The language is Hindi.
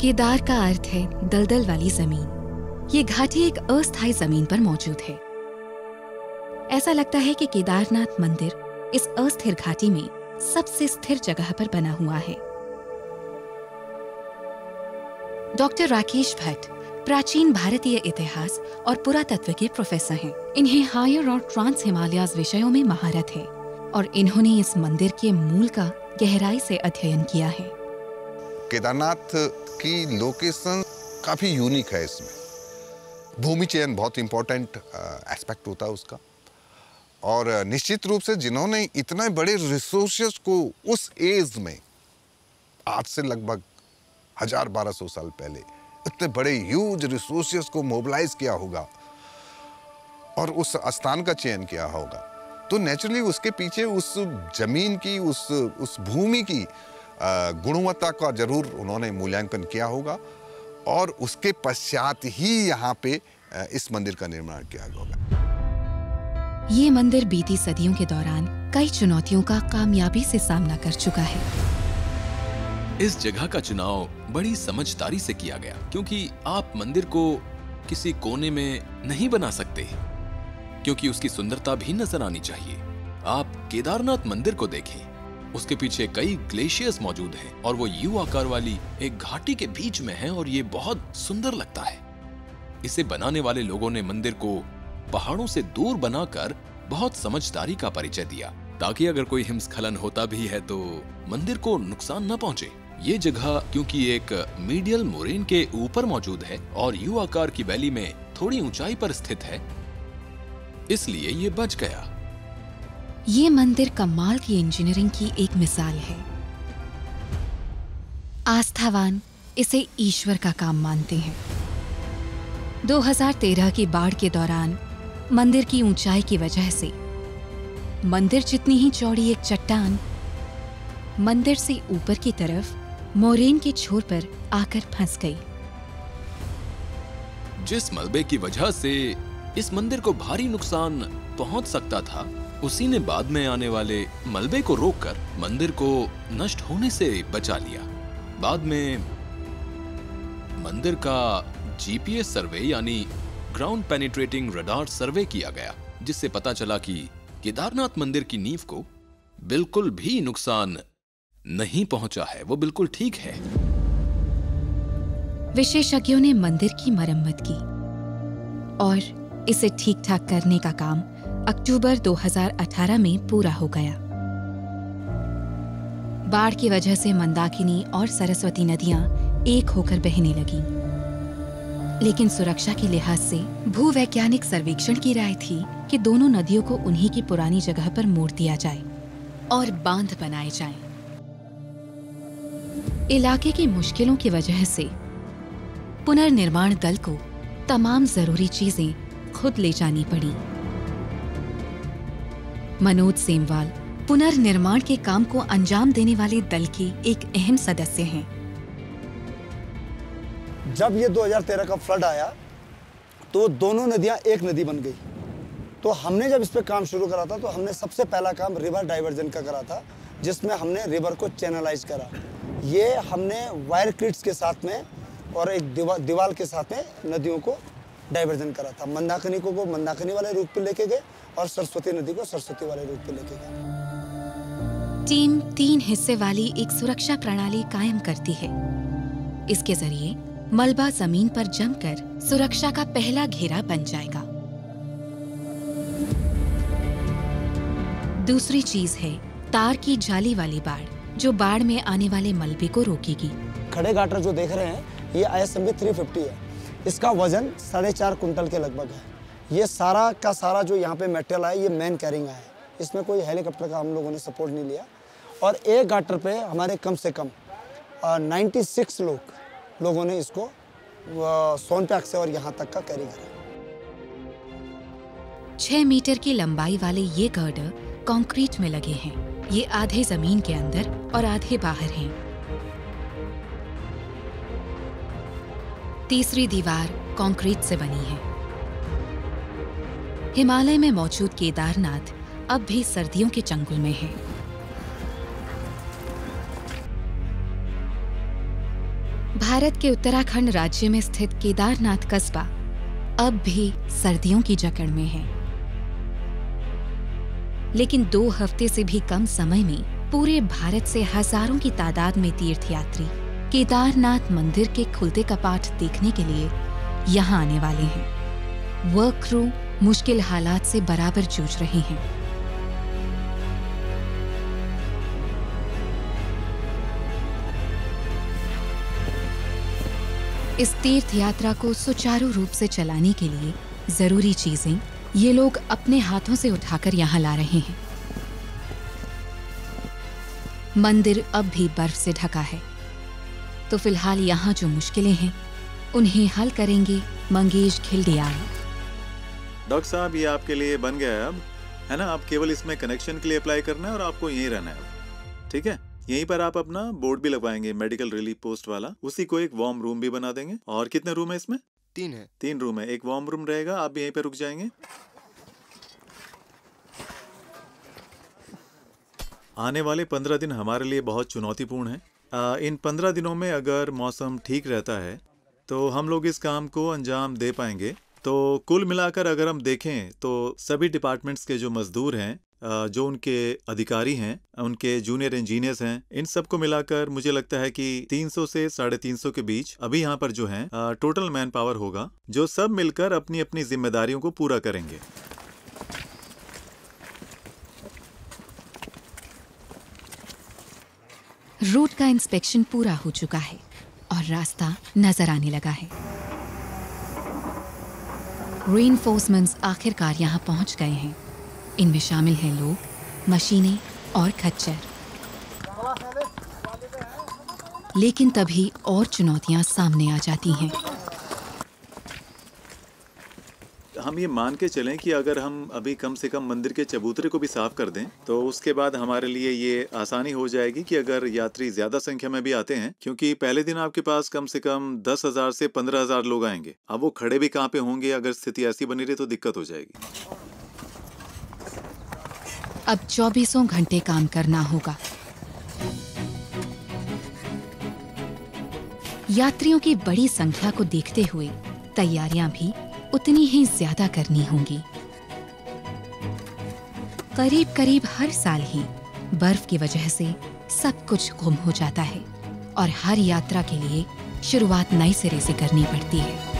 केदार का अर्थ है दलदल वाली जमीन। ये घाटी एक अस्थायी जमीन पर मौजूद है। ऐसा लगता है कि केदारनाथ मंदिर इस अस्थिर घाटी में सबसे स्थिर जगह पर बना हुआ है। डॉक्टर राकेश भट्ट प्राचीन भारतीय इतिहास और पुरातत्व के प्रोफेसर हैं। इन्हें हायर और ट्रांस हिमालयाज विषयों में महारत है और इन्होंने इस मंदिर के मूल का गहराई से अध्ययन किया है। केदारनाथ की लोकेशन काफी यूनिक है। इसमें भूमि चयन बहुत इंपॉर्टेंट एस्पेक्ट होता है उसका, और निश्चित रूप से जिन्होंने इतने बड़े रिसोर्सेस को उस एज में, आज से लगभग 1000-1200 साल पहले, इतने बड़े ह्यूज रिसोर्सेस को मोबिलाइज किया होगा और उस स्थान का चयन किया होगा, तो नेचुरली उसके पीछे उस जमीन की, उस भूमि की गुणवत्ता का जरूर उन्होंने मूल्यांकन किया होगा, और उसके पश्चात ही यहाँ पे इस मंदिर का निर्माण किया होगा। ये मंदिर बीती सदियों के दौरान कई चुनौतियों का कामयाबी से सामना कर चुका है। इस जगह का चुनाव बड़ी समझदारी से किया गया, क्योंकि आप मंदिर को किसी कोने में नहीं बना सकते, क्योंकि उसकी सुंदरता भी नजर आनी चाहिए। आप केदारनाथ मंदिर को देखें, उसके पीछे कई ग्लेशियर्स मौजूद हैं और वो यू आकार वाली एक घाटी के बीच में है, और ये बहुत सुंदर लगता है। इसे बनाने वाले लोगों ने मंदिर को पहाड़ों से दूर बनाकर बहुत समझदारी का परिचय दिया, ताकि अगर कोई हिमस्खलन होता भी है तो मंदिर को नुकसान न पहुंचे। ये जगह क्योंकि एक मीडियल मोरेन के ऊपर मौजूद है और यू आकार की वैली में थोड़ी ऊंचाई पर स्थित है, इसलिए ये बच गया। ये मंदिर कमाल की इंजीनियरिंग की एक मिसाल है। आस्थावान इसे ईश्वर का काम मानते हैं। 2013 की बाढ़ के दौरान मंदिर की ऊंचाई की वजह से मंदिर जितनी ही चौड़ी एक चट्टान मंदिर से ऊपर की तरफ मोरेन के छोर पर आकर फंस गई। जिस मलबे की वजह से इस मंदिर को भारी नुकसान पहुंच सकता था, उसी ने बाद में आने वाले मलबे को रोककर मंदिर को नष्ट होने से बचा लिया। बाद में मंदिर का जीपीएस सर्वे यानी ग्राउंड पेनिट्रेटिंग रडार सर्वे किया गया, जिससे पता चला कि केदारनाथ मंदिर की नींव को बिल्कुल भी नुकसान नहीं पहुंचा है, वो बिल्कुल ठीक है। विशेषज्ञों ने मंदिर की मरम्मत की और इसे ठीक ठाक करने का काम अक्टूबर 2018 में पूरा हो गया। बाढ़ की वजह से मंदाकिनी और सरस्वती नदियां एक होकर बहने लगीं। लेकिन सुरक्षा के लिहाज से भूवैज्ञानिक सर्वेक्षण की राय थी कि दोनों नदियों को उन्हीं की पुरानी जगह पर मोड़ दिया जाए और बांध बनाए जाएं। इलाके की मुश्किलों की वजह से पुनर्निर्माण दल को तमाम जरूरी चीजें खुद ले जानी पड़ी। मनोज सेमवाल पुनर्निर्माण के काम को अंजाम देने वाले दल के एक अहम सदस्य हैं। जब ये 2013 का फ्लड आया तो दोनों नदियां एक नदी बन गई। तो हमने जब इस पे काम शुरू करा था तो हमने सबसे पहला काम रिवर डाइवर्जन का करा था, जिसमें हमने रिवर को चैनलाइज करा। ये हमने वायर क्लिट्स के साथ में और एक दीवार के साथ में नदियों को डाइवर्जन करा था। मंदाकिनी को मंदाकिनी वाले रूप पे लेके गए और सरस्वती नदी को सरस्वती वाले रूप पे लेके गए। टीम 3 हिस्से वाली एक सुरक्षा प्रणाली कायम करती है। इसके जरिए मलबा जमीन पर जमकर सुरक्षा का पहला घेरा बन जाएगा। दूसरी चीज है तार की जाली वाली बाड़, जो बाढ़ में आने वाले मलबे को रोकेगी। खड़े गाटर जो देख रहे हैं ये ISMB 350 है। इसका वजन 4.5 कुंटल के लगभग है। ये सारा का सारा जो यहाँ पे मेटेरियल है ये मैन कैरिंग है। इसमें कोई हेलीकॉप्टर का हम लोगों ने सपोर्ट नहीं लिया। और एक गाटर पे हमारे कम से कम 96 लोगों ने इसको सोनप्याक से और यहाँ तक का कैरी करा। 6 मीटर की लंबाई वाले ये गर्डर कंक्रीट में लगे हैं। ये आधे जमीन के अंदर और आधे बाहर हैं। तीसरी दीवार कंक्रीट से बनी है। हिमालय में मौजूद केदारनाथ अब भी सर्दियों के चंगुल में है। भारत के उत्तराखंड राज्य में स्थित केदारनाथ कस्बा अब भी सर्दियों की जकड़ में है, लेकिन 2 हफ्ते से भी कम समय में पूरे भारत से हजारों की तादाद में तीर्थयात्री केदारनाथ मंदिर के खुलते कपाट देखने के लिए यहाँ आने वाले हैं। वर्क क्रू मुश्किल हालात से बराबर जूझ रहे हैं। इस तीर्थ यात्रा को सुचारू रूप से चलाने के लिए जरूरी चीजें ये लोग अपने हाथों से उठाकर यहाँ ला रहे हैं। मंदिर अब भी बर्फ से ढका है, तो फिलहाल यहाँ जो मुश्किलें हैं उन्हें हल करेंगे मंगेश खिल्डियाल। डॉक्टर साहब, ये आपके लिए बन गया है अब, है ना? आप केवल इसमें कनेक्शन के लिए अप्लाई करना है और आपको यहीं रहना है, ठीक है? यहीं पर आप अपना बोर्ड भी लगवाएंगे, मेडिकल रिलीफ पोस्ट वाला। उसी को एक वार्म रूम भी बना देंगे। और कितने रूम है इसमें? 3 है। 3 रूम है। एक वार्म रूम रहेगा, आप भी यहीं पे रुक जाएंगे। आने वाले 15 दिन हमारे लिए बहुत चुनौतीपूर्ण है। इन 15 दिनों में अगर मौसम ठीक रहता है तो हम लोग इस काम को अंजाम दे पाएंगे। तो कुल मिलाकर अगर हम देखें तो सभी डिपार्टमेंट्स के जो मजदूर हैं, जो उनके अधिकारी हैं, उनके जूनियर इंजीनियर्स हैं, इन सबको मिलाकर मुझे लगता है कि 300 से 350 के बीच अभी यहाँ पर जो है टोटल मैन पावर होगा, जो सब मिलकर अपनी अपनी जिम्मेदारियों को पूरा करेंगे। रूट का इंस्पेक्शन पूरा हो चुका है और रास्ता नजर आने लगा है। रेनफोर्समेंट्स आखिरकार यहाँ पहुँच गए हैं। इनमें शामिल हैं लोग, मशीनें और खच्चर। लेकिन तभी और चुनौतियां सामने आ जाती हैं। हम ये मान के चलें कि अगर हम अभी कम से कम मंदिर के चबूतरे को भी साफ कर दें तो उसके बाद हमारे लिए ये आसानी हो जाएगी कि अगर यात्री ज्यादा संख्या में भी आते हैं, क्योंकि पहले दिन आपके पास कम से कम 10,000 से 15,000 लोग आएंगे। अब वो खड़े भी कहाँ पे होंगे? अगर स्थिति ऐसी बनी रही तो दिक्कत हो जाएगी। अब 24 घंटे काम करना होगा। यात्रियों की बड़ी संख्या को देखते हुए तैयारियां भी उतनी ही ज्यादा करनी होंगी। करीब करीब हर साल ही बर्फ की वजह से सब कुछ गुम हो जाता है और हर यात्रा के लिए शुरुआत नए सिरे से करनी पड़ती है।